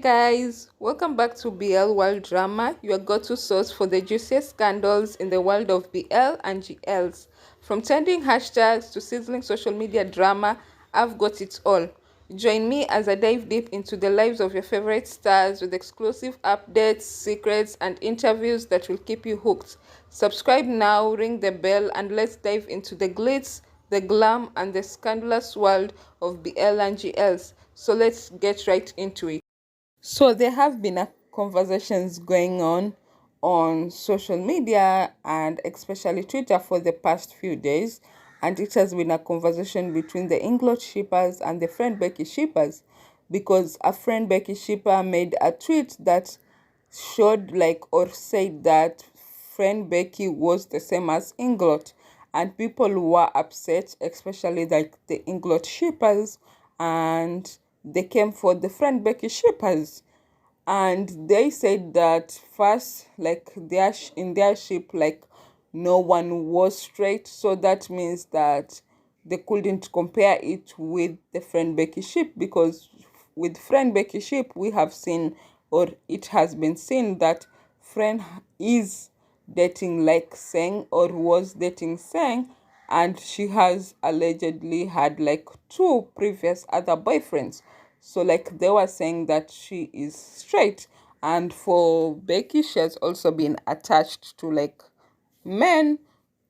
guys, welcome back to BL World Drama, your go-to source for the juiciest scandals in the world of BL and GLs. From trending hashtags to sizzling social media drama, I've got it all. Join me as I dive deep into the lives of your favorite stars with exclusive updates, secrets, and interviews that will keep you hooked. Subscribe now, ring the bell, and let's dive into the glitz, the glam, and the scandalous world of BL&GLs. So let's get right into it. So there have been conversations going on social media and especially Twitter for the past few days, and it has been a conversation between the Englot shippers and the FreenBecky shippers, because a FreenBecky shipper made a tweet that showed or said that FreenBecky was the same as Englot, and people were upset, especially the Englot shippers, and they came for the FreenBecky shippers, and they said that first, in their ship, no one was straight, so that means that they couldn't compare it with the FreenBecky ship, because with FreenBecky ship we have seen, or it has been seen, that Friend is dating Seng, or was dating Seng, and she has allegedly had two previous other boyfriends. So they were saying that she is straight. And for Becky, she has also been attached to men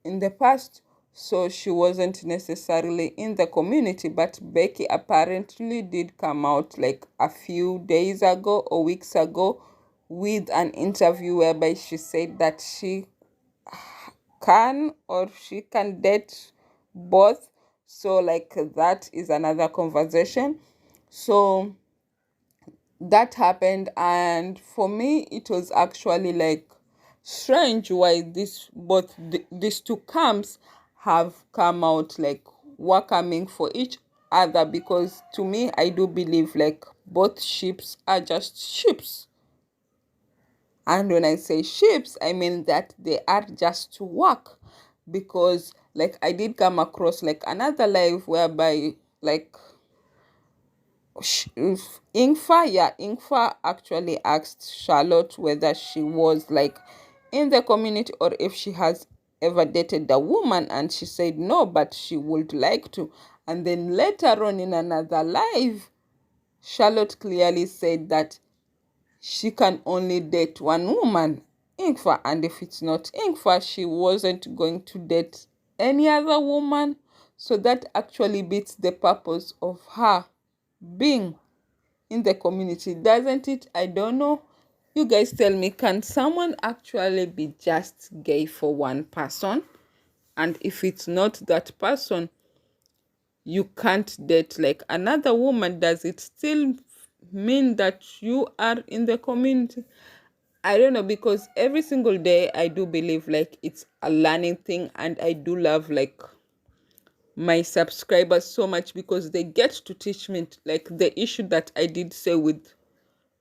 in the past, so she wasn't necessarily in the community. But Becky apparently did come out a few days ago or weeks ago with an interview whereby she said that she can date both. So that is another conversation. So that happened, and for me it was actually strange why these two camps have come out were coming for each other, because to me I do believe both ships are just ships. And when I say ships, I mean that they are just to work, because I did come across another live whereby Ingfa actually asked Charlotte whether she was in the community or if she has ever dated a woman, and she said no, but she would like to. And then later on in another live, Charlotte clearly said that she can only date one woman, Ingfa, and if it's not Ingfa, she wasn't going to date any other woman. So that actually beats the purpose of her being in the community, doesn't it? I don't know. You guys tell me, can someone actually be just gay for one person? And if it's not that person, you can't date another woman. Does it still mean that you are in the community? I don't know, because every single day I do believe it's a learning thing, and I do love my subscribers so much, because they get to teach me the issue that I did say with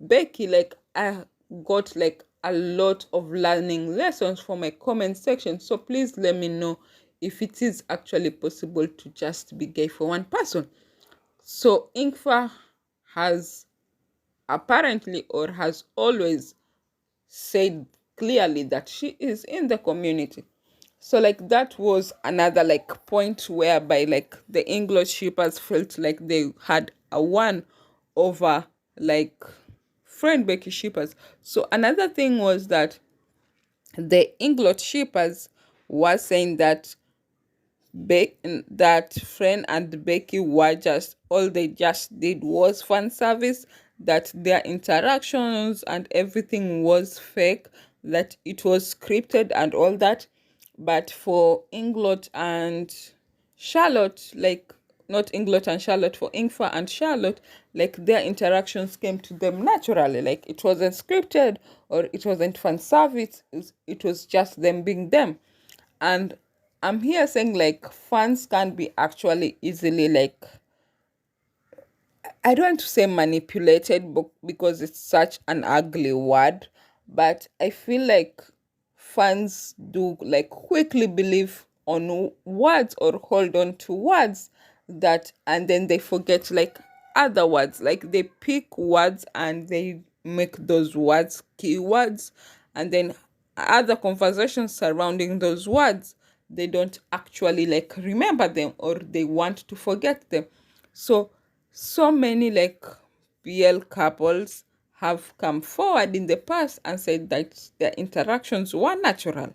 Becky. I got a lot of learning lessons for my comment section. So please let me know if it is actually possible to just be gay for one person. So Ingfa has apparently, or has always said clearly, that she is in the community. So that was another point whereby the English shippers felt they had a one over FreenBecky shippers. So another thing was that the English shippers were saying that that Friend and Becky were just, all they just did was fan service, that their interactions and everything was fake, that it was scripted and all that. But for Englot and Charlotte, not Englot and Charlotte, for Ingfa and Charlotte, their interactions came to them naturally. It wasn't scripted, or it wasn't fan service. It was just them being them. And I'm here saying fans can be actually easily I don't want to say manipulated, but because it's such an ugly word, but I feel fans do quickly believe on words, or hold on to words, that, and then they forget other words. Like they pick words and they make those words keywords, and then other conversations surrounding those words, they don't actually like remember them, or they want to forget them. So many like BL couples have come forward in the past and said that their interactions were natural,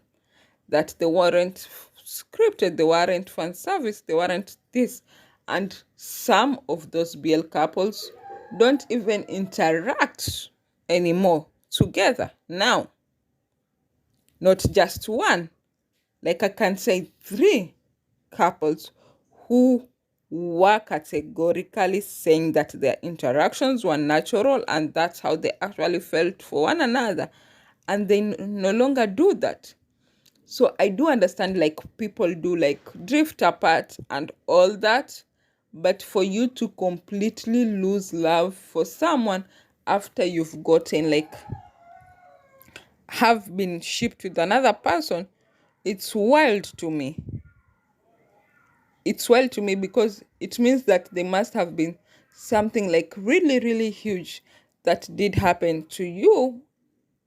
that they weren't scripted, they weren't fan service, they weren't this. And some of those BL couples don't even interact anymore together now. Not just one, like I can say three couples who were categorically saying that their interactions were natural and that's how they actually felt for one another, and they no longer do that. So I do understand like people do like drift apart and all that, but for you to completely lose love for someone after you've gotten like have been shipped with another person, it's wild to me. It's wild to me because it means that there must have been something like really, really huge that did happen to you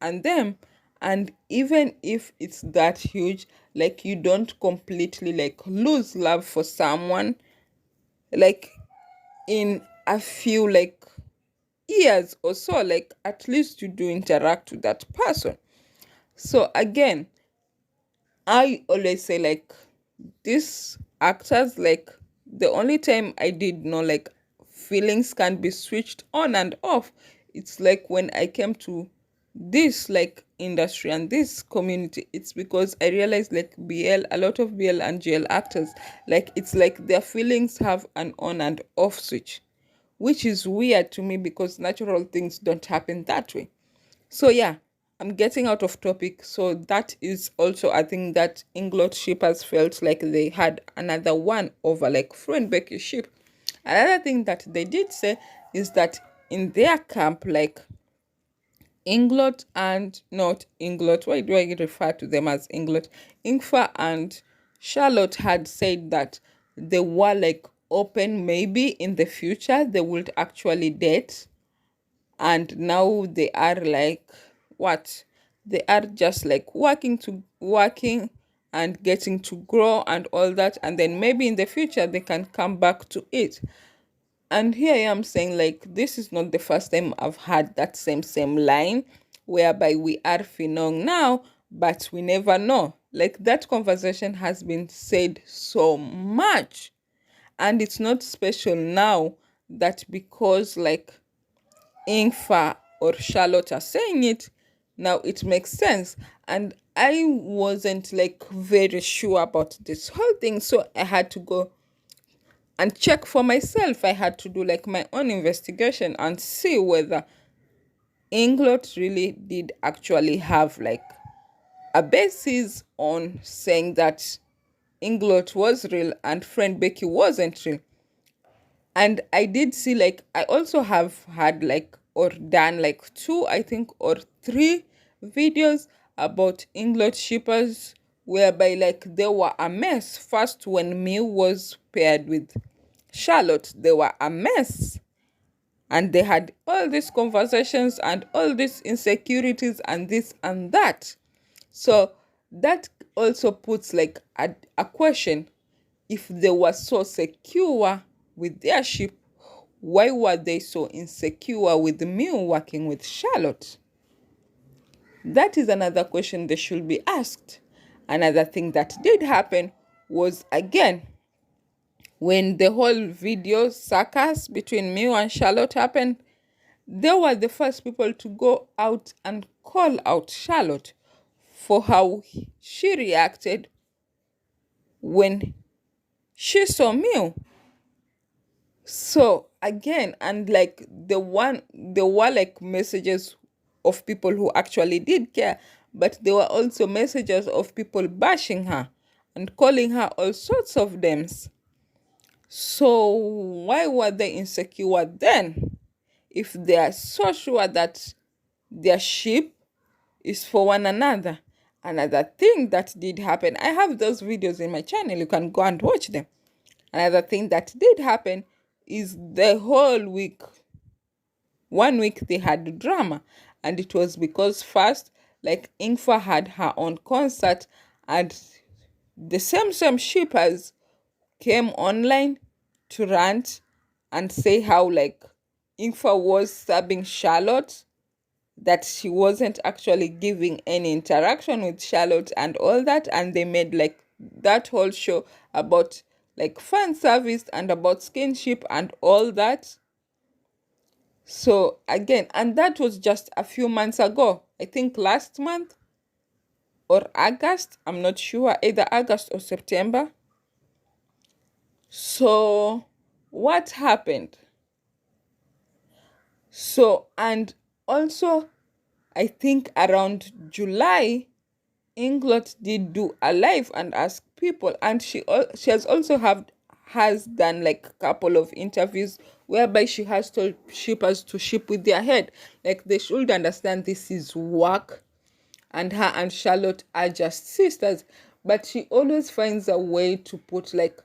and them. And even if it's that huge, like you don't completely like lose love for someone like in a few like years or so, like at least you do interact with that person. So again, I always say like these actors, like the only time I did know like feelings can be switched on and off, it's like when I came to this like industry and this community. It's because I realized like a lot of BL&GL actors, like it's like their feelings have an on and off switch, which is weird to me because natural things don't happen that way. So yeah, I'm getting out of topic. So that is also a thing that Englot shippers felt like they had another one over like FreenBecky ship. Another thing that they did say is that in their camp, like Englot and not Englot, why do I refer to them as Englot? Ingfa and Charlotte had said that they were like open, maybe in the future they would actually date, and now they are like what, they are just like working and getting to grow and all that, and then maybe in the future they can come back to it. And here I am saying like this is not the first time I've had that same line whereby we are finong now but we never know. Like that conversation has been said so much, and it's not special now that because like Ingfa or Charlotte are saying it, now it makes sense. And I wasn't like very sure about this whole thing, so I had to go and check for myself. I had to do like my own investigation and see whether Englot really did actually have like a basis on saying that Englot was real and FreenBecky wasn't real. And I did see like I also have had like or done like two, I think, or three videos about English shippers whereby like they were a mess. First, when Mew was paired with Charlotte, they were a mess. And they had all these conversations and all these insecurities and this and that. So that also puts like a question. If they were so secure with their ship, why were they so insecure with Mew working with Charlotte? That is another question they should be asked. Another thing that did happen was again when the whole video circus between Mew and Charlotte happened, they were the first people to go out and call out Charlotte for how she reacted when she saw Mew. So again, and like there were like messages of people who actually did care, but there were also messages of people bashing her and calling her all sorts of names. So why were they insecure then? If they are so sure that their ship is for one another. Another thing that did happen, I have those videos in my channel, you can go and watch them. Another thing that did happen is the whole week, 1 week they had drama, and it was because first, like, Ingfa had her own concert, and the same shippers came online to rant and say how, like, Ingfa was stabbing Charlotte, that she wasn't actually giving any interaction with Charlotte and all that, and they made like that whole show about like fan service and about skinship and all that. So again, and that was just a few months ago. I think last month or August, I'm not sure, either August or September. So what happened? So, and also I think around July, Englot did do a live and ask people, and she has also has done like a couple of interviews whereby she has told shippers to ship with their head, like they should understand this is work, and her and Charlotte are just sisters. But she always finds a way to put like,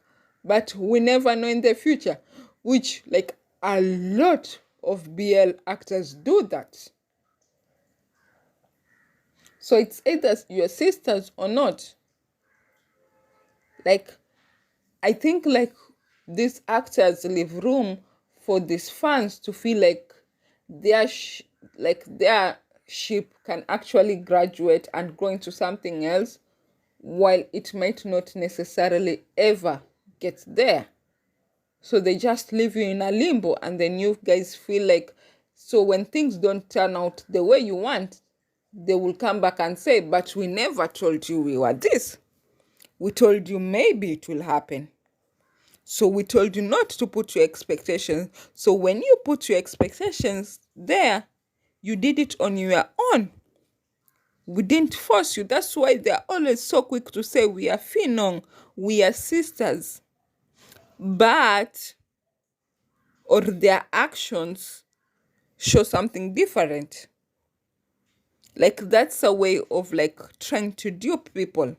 but we never know in the future, which like a lot of BL actors do that. So it's either your sisters or not. Like, I think like these actors leave room for these fans to feel like their ship can actually graduate and grow into something else, while it might not necessarily ever get there. So they just leave you in a limbo, and then you guys feel like, so when things don't turn out the way you want, they will come back and say, but we never told you we were this. We told you maybe it will happen. So we told you not to put your expectations. So when you put your expectations there, you did it on your own. We didn't force you. That's why they're always so quick to say we are Finong, we are sisters. But, or their actions show something different. Like that's a way of like trying to dupe people.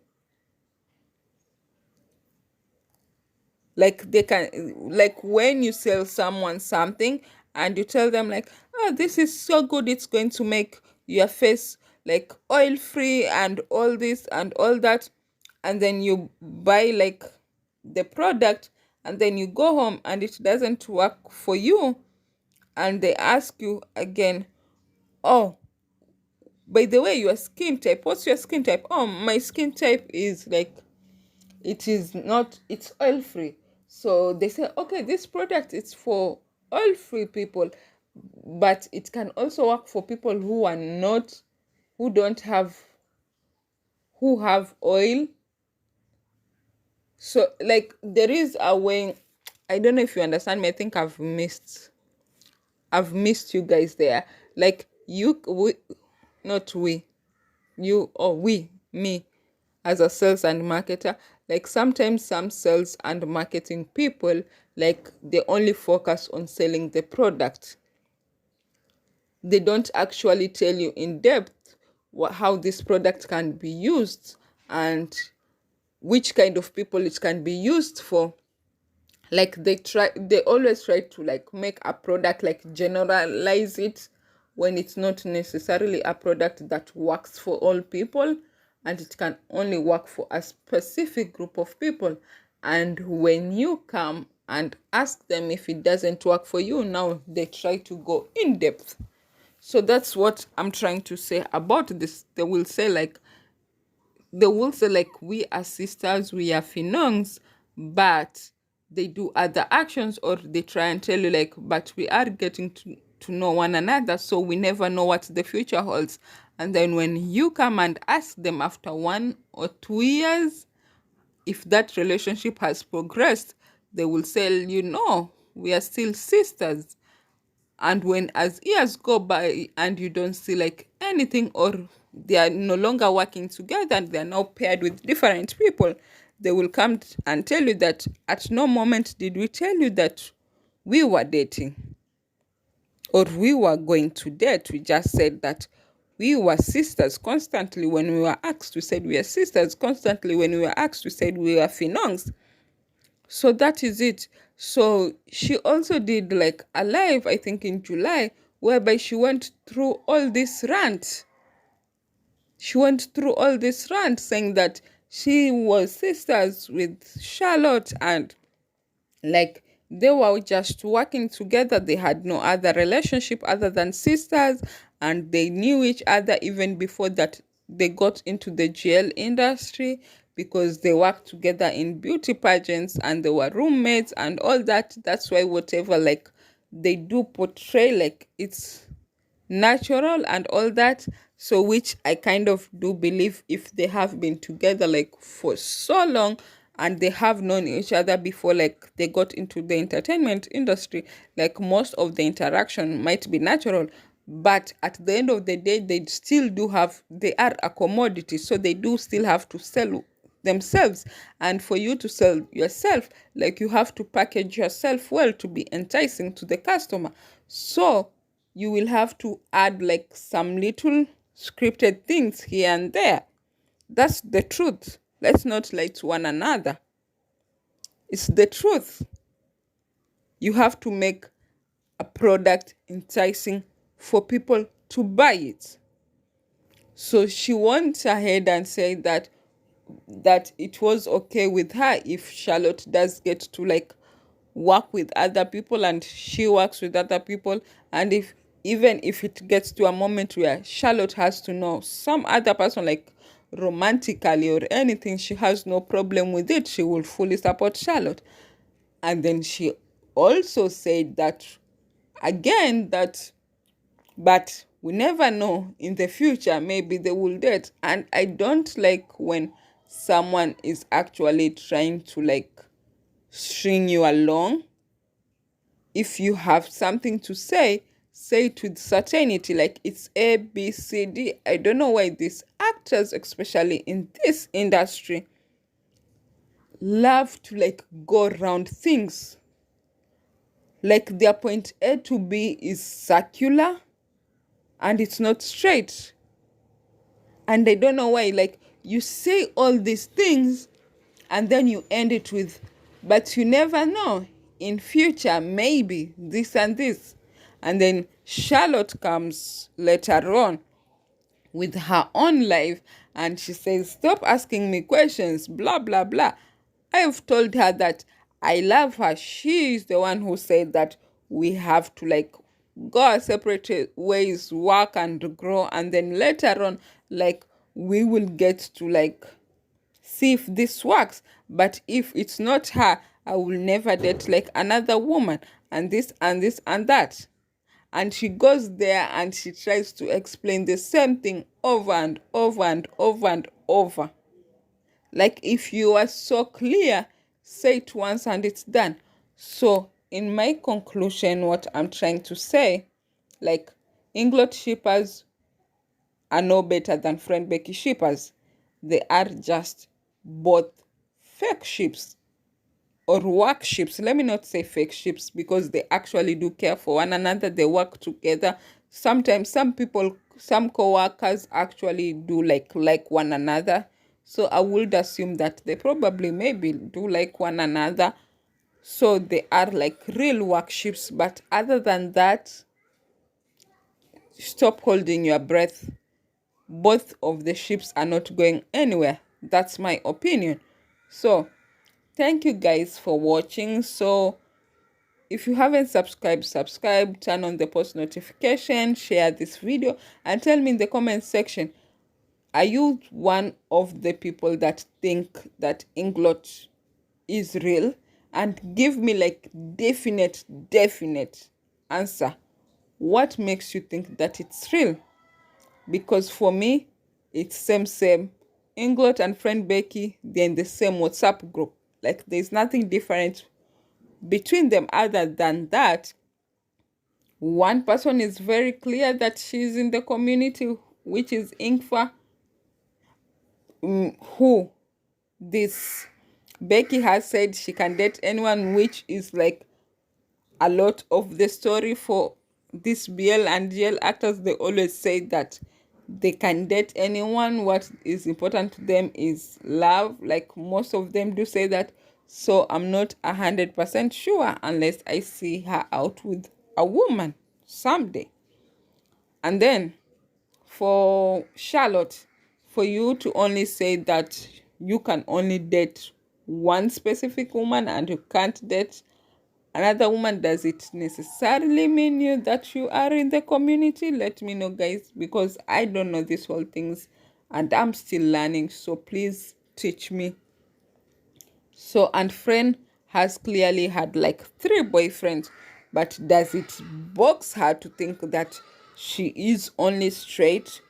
Like they can, like when you sell someone something and you tell them like, oh, this is so good, it's going to make your face like oil free and all this and all that, and then you buy like the product, and then you go home and it doesn't work for you, and they ask you again, oh, by the way, your skin type, what's your skin type? Oh, my skin type is like, it is not, it's oil free. So they say, okay, this product is for oil free people, but it can also work for people who are not, who don't have, who have oil. So like there is a way, I don't know if you understand me. I think I've missed you guys there. Like not we, you or we, me, as a sales and marketer, like sometimes some sales and marketing people, like they only focus on selling the product. They don't actually tell you in depth how this product can be used and which kind of people it can be used for. Like they always try to like make a product, like generalize it, when it's not necessarily a product that works for all people, and it can only work for a specific group of people. And when you come and ask them if it doesn't work for you, now they try to go in depth. So that's what I'm trying to say about this. They will say like, we are sisters, we are finongs, but they do other actions, or they try and tell you like, but we are getting to know one another, so we never know what the future holds. And then when you come and ask them after 1 or 2 years if that relationship has progressed, they will say, you know, we are still sisters. And when as years go by and you don't see like anything, or they are no longer working together and they are now paired with different people, they will come and tell you that at no moment did we tell you that we were dating or we were going to date. We just said that we were sisters. Constantly when we were asked, we said we are sisters. Constantly when we were asked, we said we were finongs. So that is it. So she also did like a live, I think in July, whereby she went through all this rant. She went through all this rant saying that she was sisters with Charlotte, and like they were just working together. They had no other relationship other than sisters, and they knew each other even before that they got into the GL industry, because they worked together in beauty pageants and they were roommates and all that. That's why whatever like they do portray, like it's natural and all that. So which I kind of do believe, if they have been together like for so long and they have known each other before like they got into the entertainment industry, like most of the interaction might be natural. But at the end of the day, they still do have, they are a commodity, so they do still have to sell themselves. And for you to sell yourself, like you have to package yourself well to be enticing to the customer. So you will have to add like some little scripted things here and there. That's the truth. Let's not lie to one another. It's the truth. You have to make a product enticing for people to buy it. So she went ahead and said that it was okay with her if Charlotte does get to like work with other people and she works with other people, and if even if it gets to a moment where Charlotte has to know some other person, like romantically or anything, she has no problem with it. She will fully support Charlotte. And then she also said that again, that but we never know, in the future maybe they will date. And I don't like when someone is actually trying to like string you along. If you have something to say it with certainty, like it's A, B, C, D. I don't know why these actors, especially in this industry, love to like go around things. Like their point A to B is circular and it's not straight. And I don't know why, like you say all these things and then you end it with, but you never know, in future maybe this and this. And then Charlotte comes later on with her own life and she says, stop asking me questions, blah blah blah. I've told her that I love her. She is the one who said that we have to like go our separate ways, work and grow, and then later on like we will get to like see if this works. But if it's not her, I will never date like another woman, and this and this and that. And she goes there and she tries to explain the same thing over and over and over and over. Like if you are so clear, say it once and it's done. So in my conclusion, what I'm trying to say, like Englot shippers are no better than FreenBecky shippers. They are just both fake ships or work ships. Let me not say fake ships, because they actually do care for one another. They work together. Sometimes some people, some co-workers actually do like one another. So I would assume that they probably maybe do like one another. So they are like real work ships. But other than that, stop holding your breath. Both of the ships are not going anywhere. That's my opinion. So thank you guys for watching. So if you haven't subscribed, subscribe, turn on the post notification, share this video, and tell me in the comment section, are you one of the people that think that Englot is real? And give me like definite answer. What makes you think that it's real? Because for me, it's same. Englot and FreenBecky, they're in the same WhatsApp group. Like there's nothing different between them other than that one person is very clear that she's in the community, which is Ingfa, who this Becky has said she can date anyone, which is like a lot of the story for this BL&GL actors. They always say that they can date anyone. What is important to them is love. Like most of them do say that. So I'm not 100% sure unless I see her out with a woman someday. And then for Charlotte, for you to only say that you can only date one specific woman and you can't date another woman, does it necessarily mean you that you are in the community? Let me know, guys, because I don't know these whole things and I'm still learning. So please teach me. So, and friend has clearly had like 3 boyfriends, but does it box her to think that she is only straight,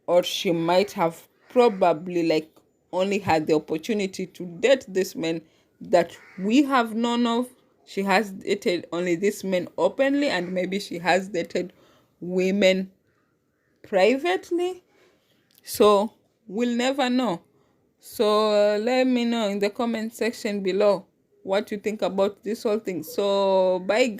or she might have probably like only had the opportunity to date this man that we have known of? She has dated only this men openly, and maybe she has dated women privately. So we'll never know. So let me know in the comment section below what you think about this whole thing. So bye, guys.